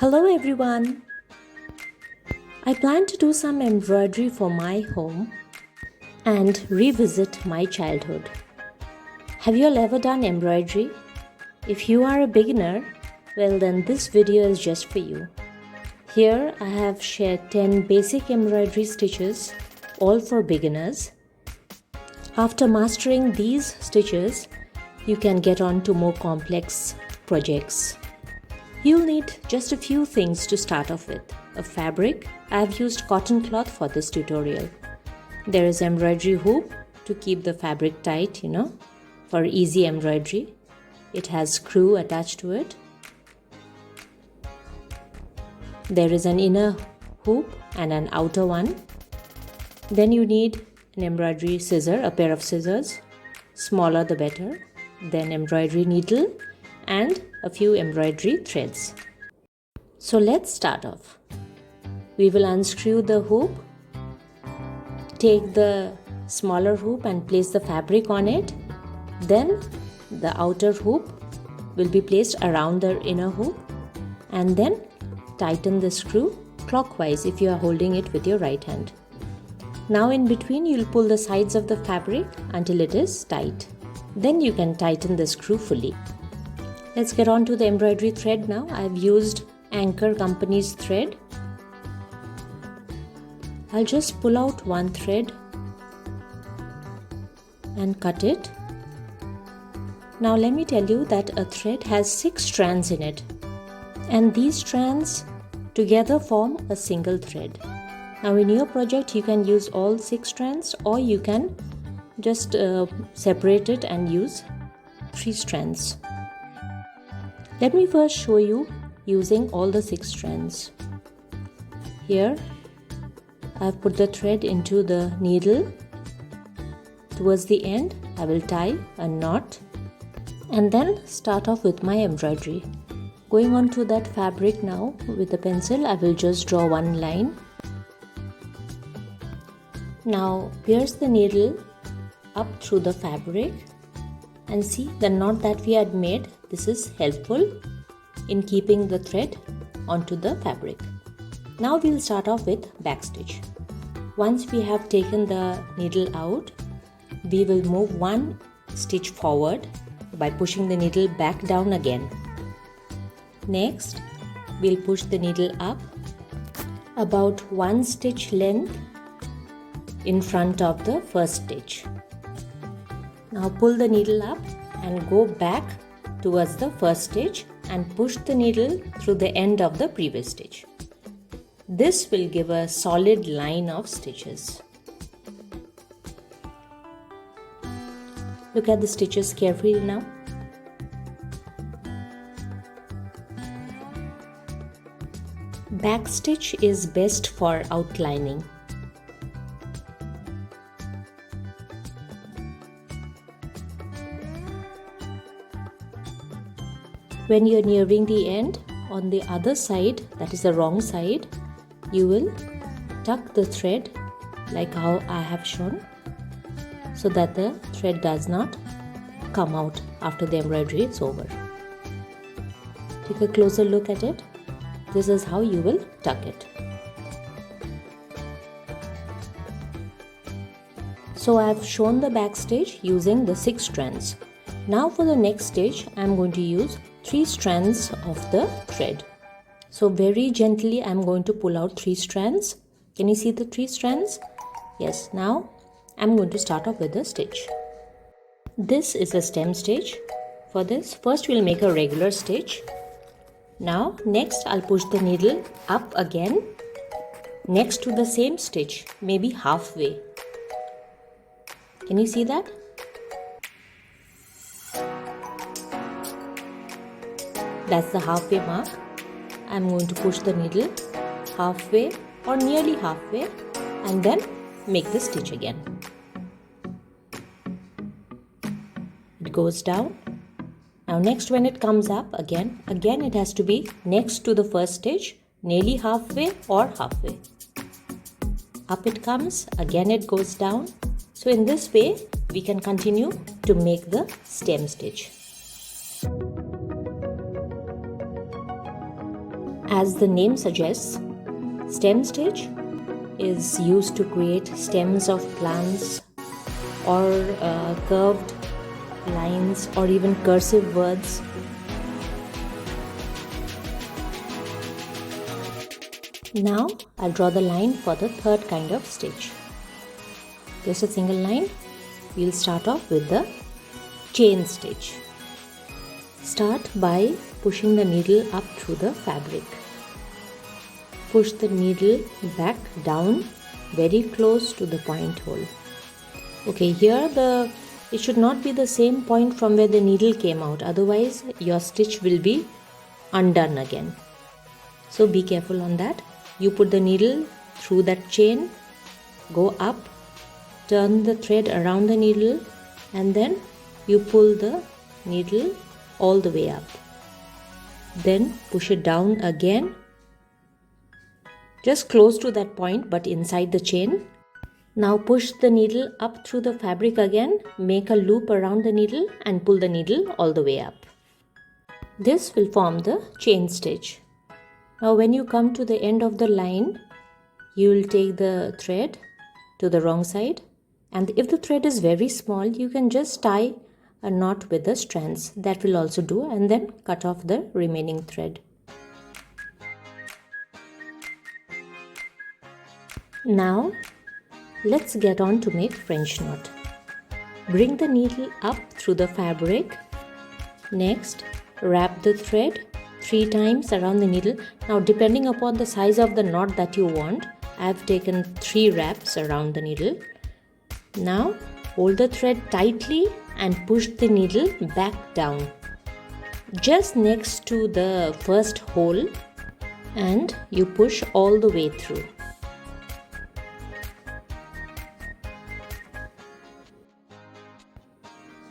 Hello everyone! I plan to do some embroidery for my home and revisit my childhood. Have you all ever done embroidery? If you are a beginner, well then this video is just for you. Here I have shared 10 basic embroidery stitches, all for beginners. After mastering these stitches, you can get on to more complex projects. You'll need just a few things to start off with. A fabric. I've used cotton cloth for this tutorial. There is embroidery hoop to keep the fabric tight, for easy embroidery. It has screw attached to it. There is an inner hoop and an outer one. Then you need an embroidery scissor, a pair of scissors. Smaller the better. Then embroidery needle and a few embroidery threads. So let's start off. We will unscrew the hoop, take the smaller hoop and place the fabric on it. Then the outer hoop will be placed around the inner hoop, and then tighten the screw clockwise if you are holding it with your right hand. Now in between you'll pull the sides of the fabric until it is tight. Then you can tighten the screw fully. Let's get on to the embroidery thread now. I've used Anchor Company's thread. I'll just pull out one thread and cut it. Now let me tell you that a thread has 6 strands in it, and these strands together form a single thread. Now in your project you can use all 6 strands, or you can just separate it and use 3 strands. Let me first show you using all the 6 strands. Here I've put the thread into the needle. Towards the end I will tie a knot and then start off with my embroidery. Going on to that fabric now, with a pencil I will just draw one line. Now pierce the needle up through the fabric and see the knot that we had made. This is helpful in keeping the thread onto the fabric. Now we'll start off with backstitch. Once we have taken the needle out, we will move one stitch forward by pushing the needle back down again. Next, we'll push the needle up about 1 stitch length in front of the first stitch. Now pull the needle up and go back towards the first stitch and push the needle through the end of the previous stitch. This will give a solid line of stitches. Look at the stitches carefully now. Backstitch is best for outlining. When you're nearing the end, on the other side, that is the wrong side, you will tuck the thread like how I have shown, so that the thread does not come out after the embroidery is over. Take a closer look at it. This is how you will tuck it. So I have shown the backstitch using the 6 strands. Now for the next stage, I am going to use 3 strands of the thread. So very gently I am going to pull out 3 strands. Can you see the 3 strands? Yes, now I am going to start off with a stitch. This is a stem stitch. For this, first we'll make a regular stitch. Now next I'll push the needle up again next to the same stitch, maybe halfway. Can you see that? That's the halfway mark. I'm going to push the needle halfway or nearly halfway and then make the stitch again. It goes down. Now next, when it comes up again it has to be next to the first stitch, nearly halfway or halfway. Up it comes, again it goes down. So in this way we can continue to make the stem stitch. As the name suggests, stem stitch is used to create stems of plants or curved lines or even cursive words. Now I'll draw the line for the third kind of stitch. Just a single line. We'll start off with the chain stitch. Start by pushing the needle up through the fabric. Push the needle back down very close to the point hole. Okay, here it should not be the same point from where the needle came out, otherwise your stitch will be undone again. So be careful on that. You put the needle through that chain, go up, turn the thread around the needle, and then you pull the needle all the way up. Then push it down again, just close to that point but inside the chain. Now push the needle up through the fabric again, make a loop around the needle and pull the needle all the way up. This will form the chain stitch. Now when you come to the end of the line, you will take the thread to the wrong side, and if the thread is very small, you can just tie a knot with the strands. That will also do, and then cut off the remaining thread. Now let's get on to make French knot. Bring the needle up through the fabric. Next, wrap the thread 3 times around the needle. Now depending upon the size of the knot that you want, I have taken 3 wraps around the needle. Now hold the thread tightly and push the needle back down just next to the first hole, and you push all the way through.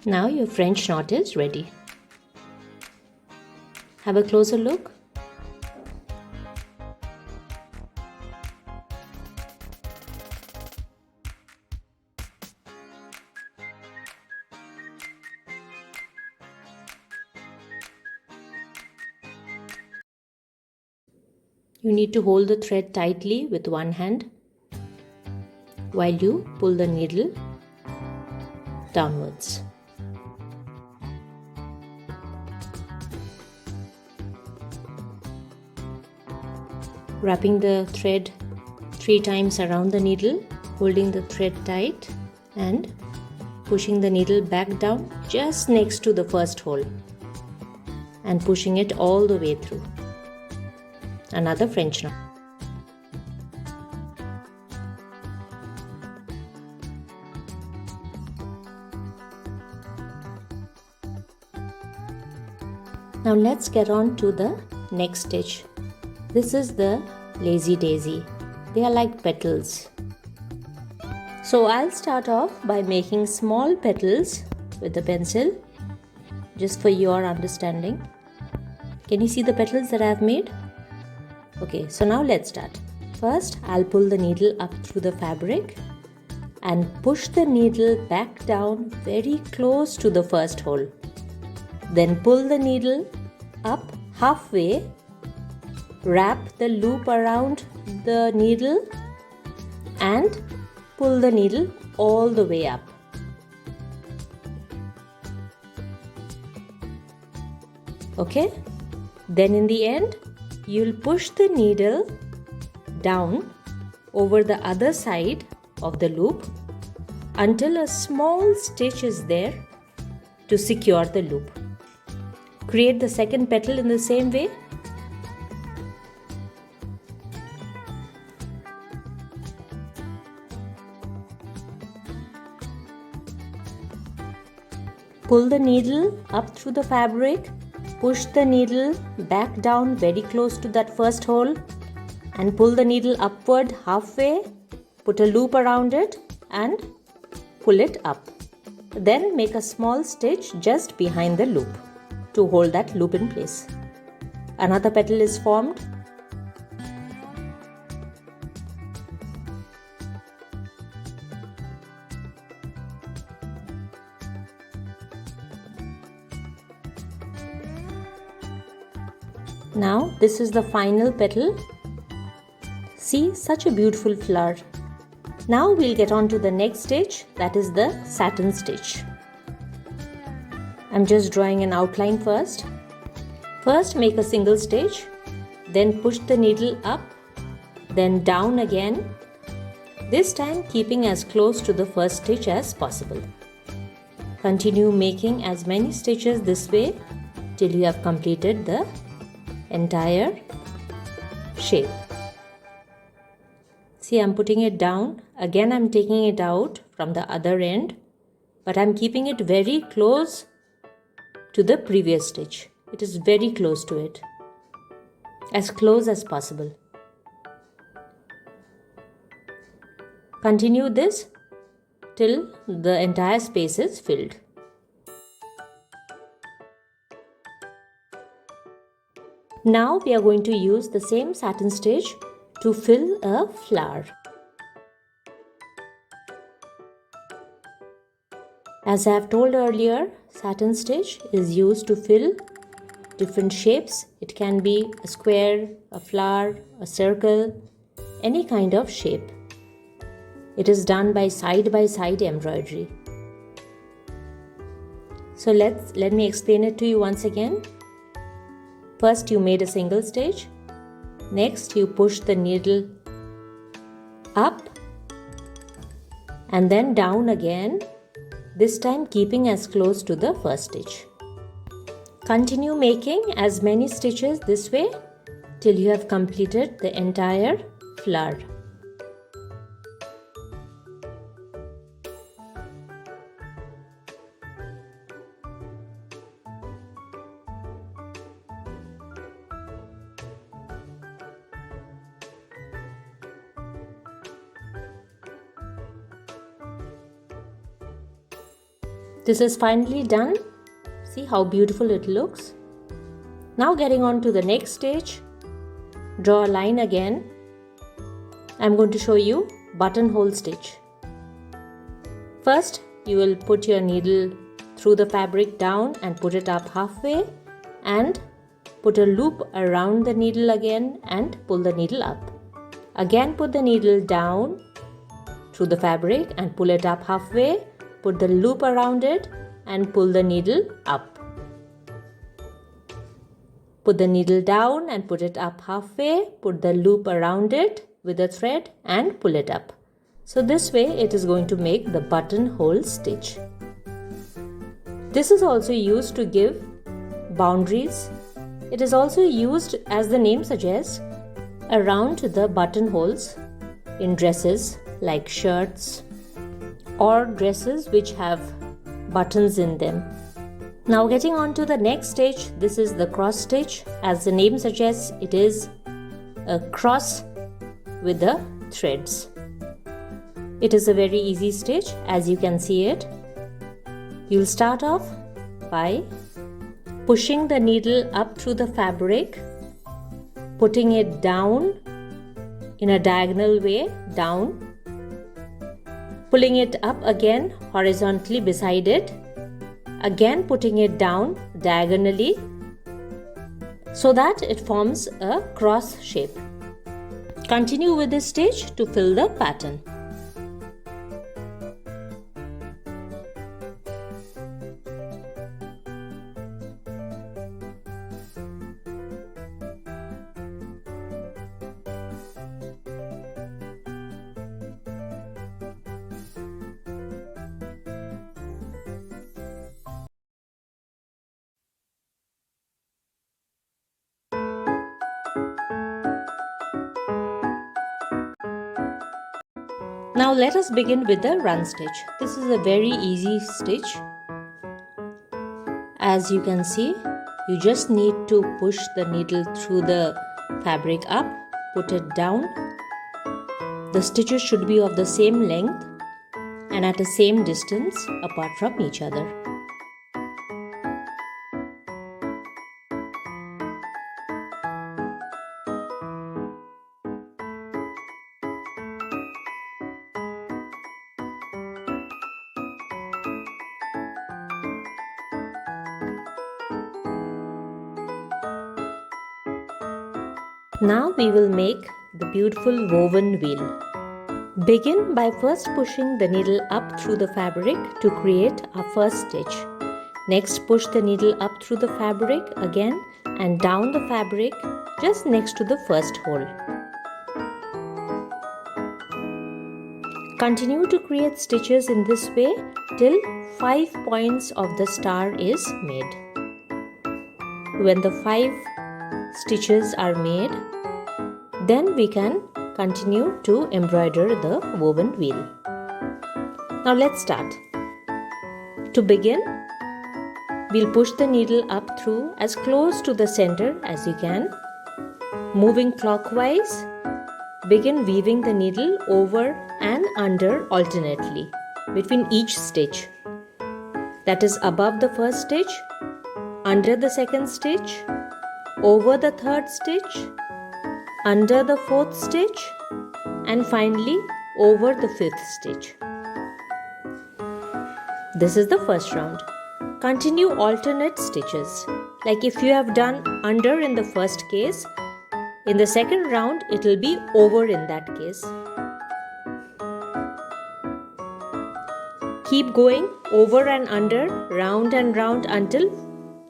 Now your French knot is ready. Have a closer look. You need to hold the thread tightly with one hand while you pull the needle downwards. Wrapping the thread 3 times around the needle, holding the thread tight and pushing the needle back down just next to the first hole and pushing it all the way through. Another French knot. Now let's get on to the next stitch. This is the lazy daisy. They are like petals. So I'll start off by making small petals with the pencil, just for your understanding. Can you see the petals that I have made? Okay, so now let's start. First, I'll pull the needle up through the fabric and push the needle back down very close to the first hole. Then pull the needle up halfway, wrap the loop around the needle and pull the needle all the way up. Okay, then in the end, you'll push the needle down over the other side of the loop until a small stitch is there to secure the loop. Create the second petal in the same way. Pull the needle up through the fabric, push the needle back down very close to that first hole and pull the needle upward halfway, put a loop around it and pull it up. Then make a small stitch just behind the loop to hold that loop in place. Another petal is formed. Now this is the final petal. See, such a beautiful flower. Now we'll get on to the next stage, that is the satin stitch. I'm just drawing an outline first. First make a single stitch, then push the needle up, then down again, this time keeping as close to the first stitch as possible. Continue making as many stitches this way till you have completed the entire shape. See, I'm putting it down. Again, I'm taking it out from the other end, but I'm keeping it very close to the previous stitch. It is very close to it, as close as possible. Continue this till the entire space is filled. Now we are going to use the same satin stitch to fill a flower. As I have told earlier, satin stitch is used to fill different shapes. It can be a square, a flower, a circle, any kind of shape. It is done by side embroidery. So let me explain it to you once again. First you made a single stitch. Next you push the needle up and then down again, this time keeping as close to the first stitch. Continue making as many stitches this way till you have completed the entire flower. This is finally done. See how beautiful it looks. Now getting on to the next stage, draw a line again. I'm going to show you buttonhole stitch. First, you will put your needle through the fabric down and put it up halfway and put a loop around the needle again and pull the needle up. Again put the needle down through the fabric and pull it up halfway. Put the loop around it and pull the needle up. Put the needle down and put it up halfway. Put the loop around it with a thread and pull it up. So this way it is going to make the buttonhole stitch. This is also used to give boundaries. It is also used, as the name suggests, around the buttonholes in dresses like shirts, or dresses which have buttons in them. Now getting on to the next stitch, this is the cross stitch. As the name suggests, it is a cross with the threads. It is a very easy stitch, as you can see it. You'll start off by pushing the needle up through the fabric, putting it down in a diagonal way, down, pulling it up again horizontally beside it, again putting it down diagonally so that it forms a cross shape. Continue with this stitch to fill the pattern. Now let us begin with the run stitch. This is a very easy stitch. As you can see, you just need to push the needle through the fabric up, put it down. The stitches should be of the same length and at the same distance apart from each other. Now we will make the beautiful woven wheel. Begin by first pushing the needle up through the fabric to create our first stitch. Next, push the needle up through the fabric again and down the fabric just next to the first hole. Continue to create stitches in this way till 5 points of the star is made. When the 5 stitches are made, then we can continue to embroider the woven wheel. Now let's start. To begin, we'll push the needle up through as close to the center as you can. Moving clockwise, begin weaving the needle over and under alternately between each stitch. That is above the first stitch, under the second stitch, over the third stitch, under the fourth stitch, and finally over the fifth stitch. This is the first round. Continue alternate stitches. Like if you have done under in the first case, in the second round it will be over in that case. Keep going over and under, round and round until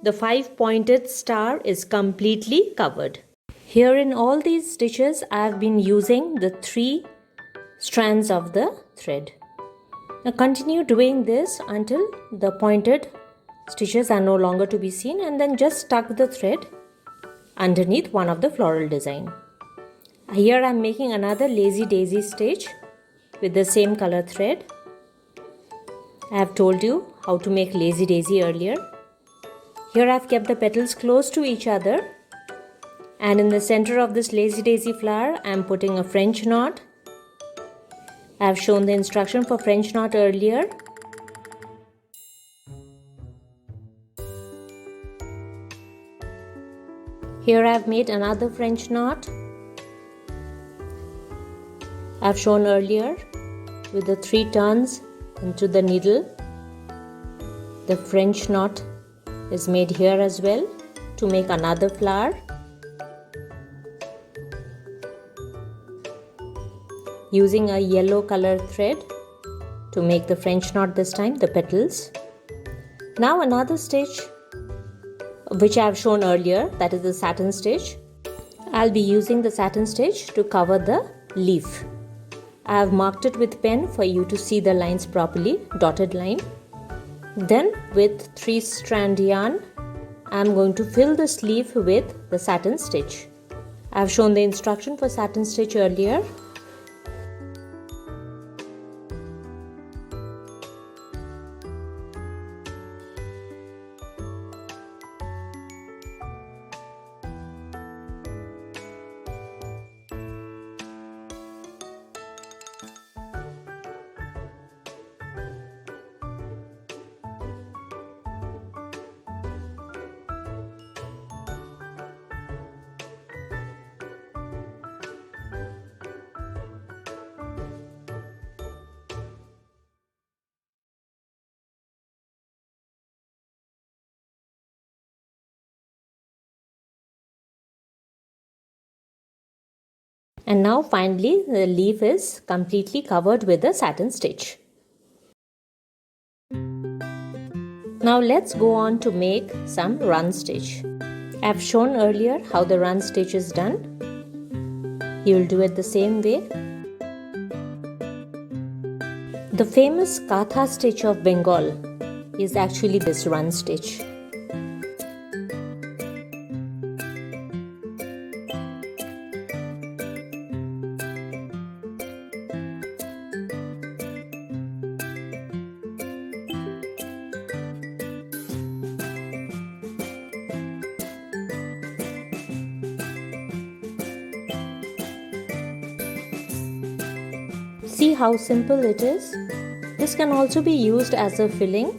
the 5-pointed star is completely covered. Here in all these stitches I have been using the 3 strands of the thread. Now continue doing this until the pointed stitches are no longer to be seen, and then just tuck the thread underneath one of the floral design. Here I am making another lazy daisy stitch with the same color thread. I have told you how to make lazy daisy earlier. Here I have kept the petals close to each other, and in the center of this lazy daisy flower I am putting a French knot. I have shown the instruction for French knot earlier. Here I have made another French knot. I have shown earlier with the 3 turns into the needle. The French knot is made here as well to make another flower. Using a yellow color thread to make the French knot this time, the petals. Now another stitch which I have shown earlier, that is the satin stitch. I'll be using the satin stitch to cover the leaf. I have marked it with pen for you to see the lines properly, dotted line. Then with 3 strand yarn, I am going to fill the sleeve with the satin stitch. I have shown the instruction for satin stitch earlier. And now finally the leaf is completely covered with the satin stitch. Now let's go on to make some run stitch. I have shown earlier how the run stitch is done. You will do it the same way. The famous Katha stitch of Bengal is actually this run stitch. See how simple it is? This can also be used as a filling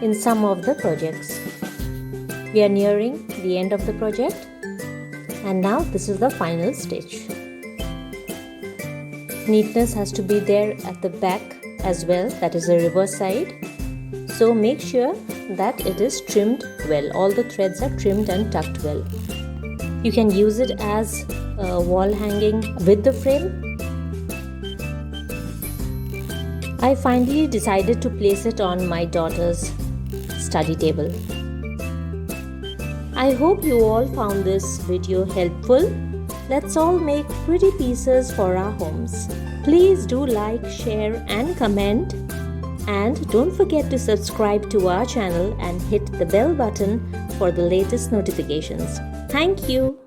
in some of the projects. We are nearing the end of the project, and now this is the final stitch. Neatness has to be there at the back as well, that is the reverse side. So make sure that it is trimmed well. All the threads are trimmed and tucked well. You can use it as wall hanging with the frame. I finally decided to place it on my daughter's study table. I hope you all found this video helpful. Let's all make pretty pieces for our homes. Please do like, share and comment. And don't forget to subscribe to our channel and hit the bell button for the latest notifications. Thank you.